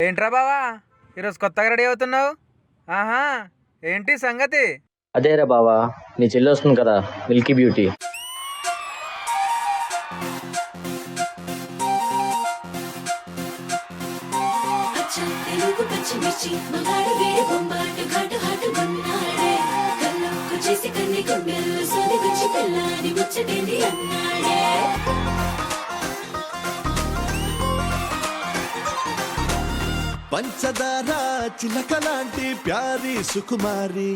ఏంట్రా బావా ఈరోజు కొత్తగా రెడీ అవుతున్నావు? ఆహా, ఏంటి సంగతి? అదేరా బావా, నీ చెల్లి వస్తుంది కదా, మిల్కీ బ్యూటీ. పంచదార చిలక లాంటి ప్యారి సుకుమారి,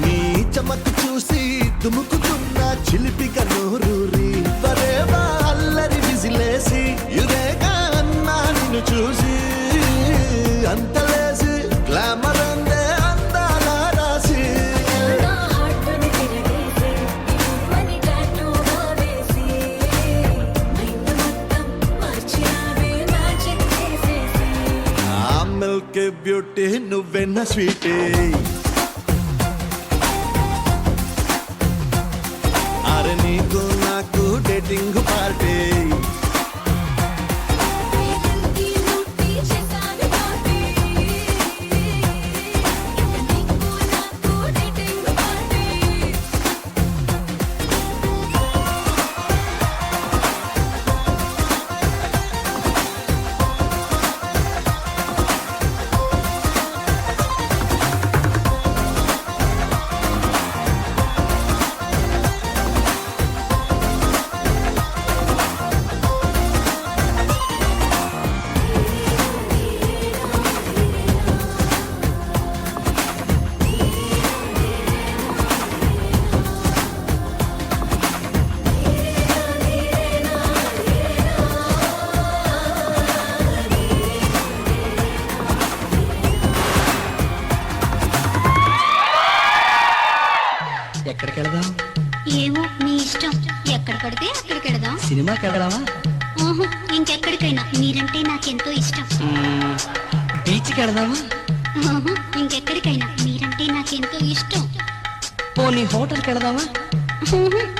నీ చమకు చూసి దుముకుతున్న చిలిపిక నోరూరి, బరేవా అల్లరి విజిలేసి యురేగా అన్నా నిన్ను చూసి అంతలేసి గ్లామర్ అందే అందాల రాసి. మిల్కీ బ్యూటీ నువ్వెన్న స్వీటీ, అరే నీకు నాకు డేటింగ్ పార్టీ. ఎక్కడికి వెళదాం? ఏమో నీ ఇష్టం. ఎక్కడ పడితే అక్కడికి వెళదాం. సినిమాకి వెళదామా? ఇంకెక్కడికైనా. మీరంటే నాకెంతో ఇష్టం. బీచ్కి వెళదామా? ఇంకెక్కడికైనా. మీరంటే నాకెంతో ఇష్టం. పోనీ హోటల్కి వెళదామా?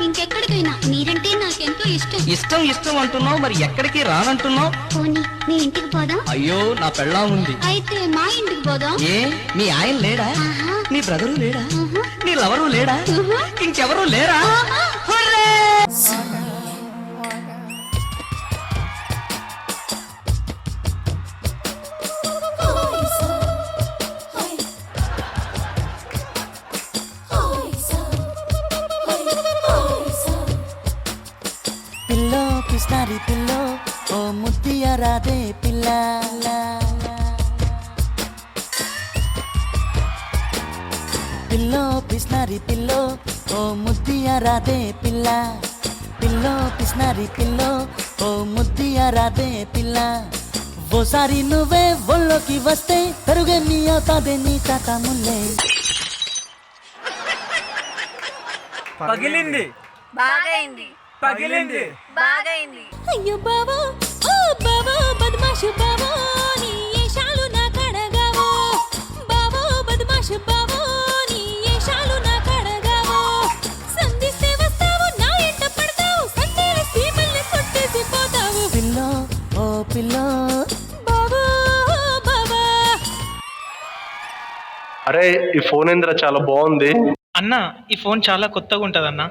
ఇంకెక్కడికైనా. మీరంటే నాకెంతో ఇష్టం. ఇష్టం ఇష్టం అంటున్నావు, మరి ఎక్కడికి రానంటున్నావు? పోనీ మీ ఇంటికి పోదాం. అయ్యో, నా పెళ్ళాం ఉంది. అయితే మా ఇంటికి పోదాం. ఏ, మీ ఆయన లేడా? నీ బ్రదరు లేడా? నీ లవరు లేడా? ఇంకెవరు లేరా? పిల్లో పిస్నారి పిల్లో, ఓ ముద్దియ రాదే పిల్ల. పిల్లో పిస్నారి పిల్లో, ఓ ముద్దియ రాదే పిల్ల. పిల్లో పిస్నారి పిల్లో, ఓ ముద్దియ రాదే పిల్ల. ఓసారి నువ్వే ఒళ్ళోకి వస్తే పెరుగే మీ అవుతాదే నీ తాత ముల్లే. పగిలింది, బాగైంది, పగిలింది, బాగైంది. అయ్యో బావో, ఓ బావో, బద్మాషు బావో, నీ ఏషాలు నా కడగావో. బావో బద్మాషు బావో, నీ ఏషాలు నా కడగావో. సంధిస్తే వస్తావు, నా ఎంట పడతావు, సందేల సీమల్ని కొట్టేసి పోతావు. పిల్లో ఓ పిల్లో, బావో బావా. అరే, ఈ ఫోన్ ఏంద్రా చాలా బాగుంది. అన్న, ఈ ఫోన్ చాలా కొత్తగా ఉంటదన్నా.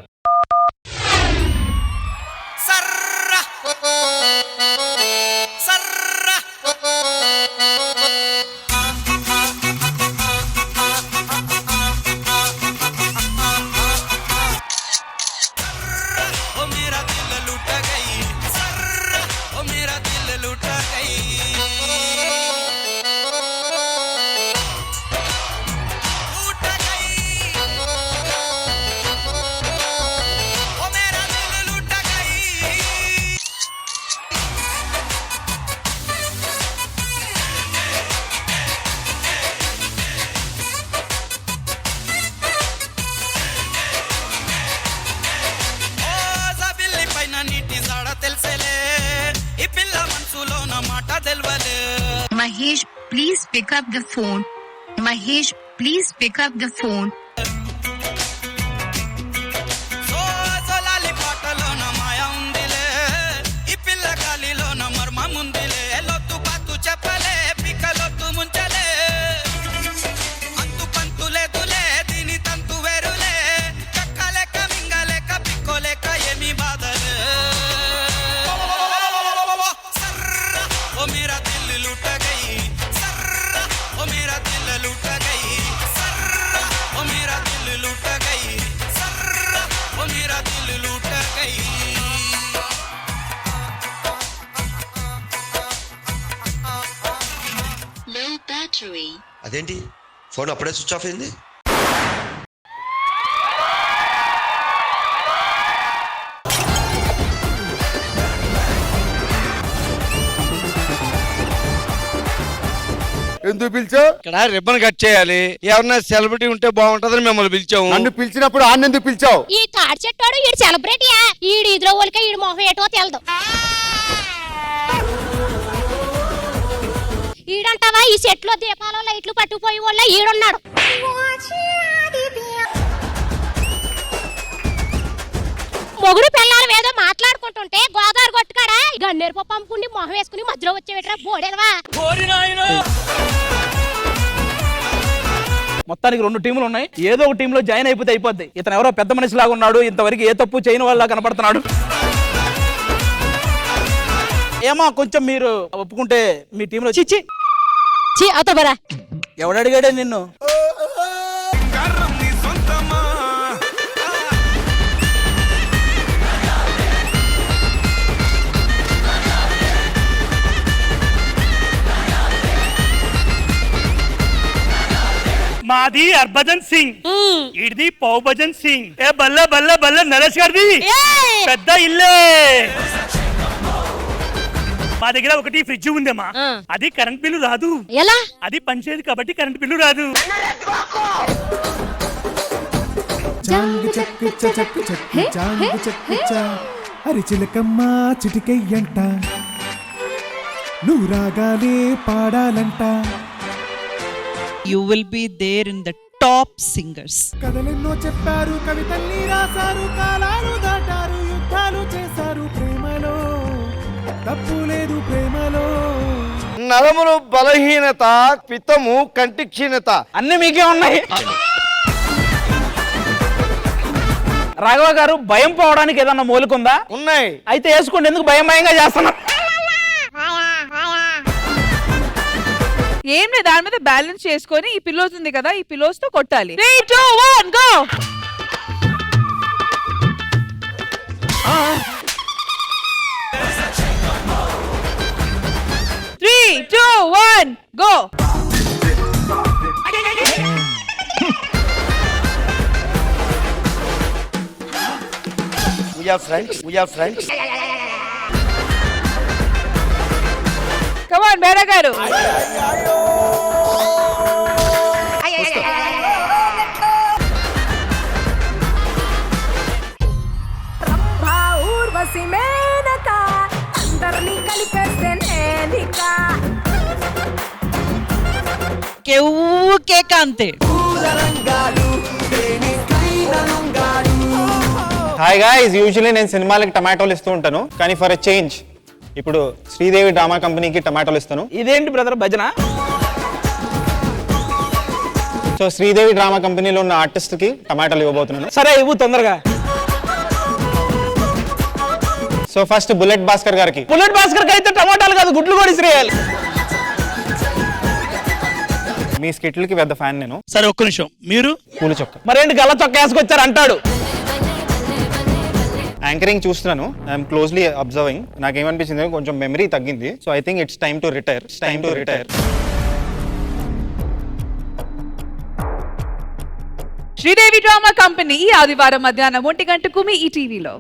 Mahesh, please pick up the phone. Mahesh, please pick up the phone. చేయి. అదేంటి ఫోన్ అప్పుడే స్విచ్ ఆఫ్ అయింది? ఎందుకు పిలిచావు? ఇక్కడ రిబ్బన్ కట్ చేయాలి. ఎవరన్నా సెలబ్రిటీ ఉంటే బాగుంటదని మిమ్మల్ని పిలిచాము. నన్ను పిలిచినప్పుడు ఆన్ ఎందుకు పిలిచావు? ఈ తాడి చెట్టాడు ఈడు సెలబ్రిటీయా? ఈడు ఇదిలో వాళ్ళకే ఈడు మొహం ఏటో తెలదు. ఈడంటావా ఈ చెట్లో దీపాలు లైట్లు పట్టుకుపోయి వాళ్ళ ఈడున్నాడు. మొగుడు పిల్లలు ఏదో మాట్లాడుకుంటుంటే గోదావరి కొట్టుకాడా గన్నేరు పప్పు అమ్ముకుని మొహం వేసుకుని మధ్యలో వచ్చేవిట్రా బోడేదవా. మొత్తానికి 2 టీములు ఉన్నాయి. ఏదో ఒక టీంలో జాయిన్ అయిపోతే అయిపోద్ది. ఇతను ఎవరో పెద్ద మనిషి లాగా ఉన్నాడు, ఇంతవరకు ఏ తప్పు చేయని వాళ్ళ కనపడుతున్నాడు. ఏమో కొంచెం మీరు ఒప్పుకుంటే మీ టీంలో చిచ్చి అతబరా ఎవడు అడిగాడే నిన్ను? మాది హర్భజన్ సింగ్, ఇడిది పౌభజన్ సింగ్. ఏ బల్ల బల్ల బల్ల నరేష్ గారిది పెద్ద ఇల్లే. మా దగ్గర ఒకటి ఫ్రిడ్జ్ ఉందమ్మా, అది కరెంట్ బిల్లు రాదు. ఎలా? అది పనిచేయదు కాబట్టి కరెంట్ బిల్లు రాదు. అరి చిలకమ్మ చిటికయ్యంట, నువ్వు రాగాలే పాడాలంట. You will be there in the top singers. కథలెన్నో చెప్పారు, కవితల్ని రాశారు, కాలాలు దాటారు, యుద్ధాలు చేశారు. ప్రేమలో తప్పు లేదు, ప్రేమలో నరములు బలహీనత, పిత్తము కంటి క్షీణత అన్ని మీకే ఉన్నాయి. రాఘవ గారు భయం పోవడానికి ఏదన్నా మూలికుందా? ఉన్నాయి. అయితే వేసుకోండి, ఎందుకు భయం భయంగా చేస్తున్నా? ఏం లేదు, దాని మీద బ్యాలెన్స్ చేసుకొని ఈ పిల్లోస్ ఉంది కదా, ఈ పిల్లోస్ తో కొట్టాలి. 3, 2, 1 go. 3, 2, 1 go. We are friends. We are friends. Come on, Bera గారు. ఊర్వశి మేనక అందరినీ కలిపేస్తే నేనిక. కేవ్ కేక అంతే. హాయ్ గాయ్స్, యూజువల్లీ నేను సినిమాలకి టమాటోలు ఇస్తూ ఉంటాను, కానీ ఫర్ ఎ చేంజ్ ఇప్పుడు శ్రీదేవి డ్రామా కంపెనీకి టమాటోలు ఇస్తాను. ఇదేంటి బ్రదర్ భజన? సో శ్రీదేవి డ్రామా కంపెనీలో ఉన్న ఆర్టిస్ట్ కి టమాటోలు ఇవ్వబోతున్నాను. సరే ఇవ్వు తొందరగా. సో ఫస్ట్ బుల్లెట్ భాస్కర్ గారికి. బుల్లెట్ భాస్కర్ కి అయితే టమాటాలు కాదు, గుడ్లు కూడా ఇసిరేయాలి. మీ స్కిట్లకి పెద్ద ఫ్యాన్ నేను. సరే ఒక్క నిమిషం, మీరు పూల చొక్క మరేంటి గల్ల చొక్క వేసుకొచ్చారు అంటాడు. యాంకరింగ్ చూస్తున్నాను, ఐఎమ్ క్లోజ్లీ అబ్జర్వింగ్. నాకేమనిపించింది, కొంచెం మెమరీ తగ్గింది. So I think it's time to retire. Sridevi drama company ఈ ఆదివారం మధ్యాహ్నం 1 గంటకు మీ ఈ టీవీలో.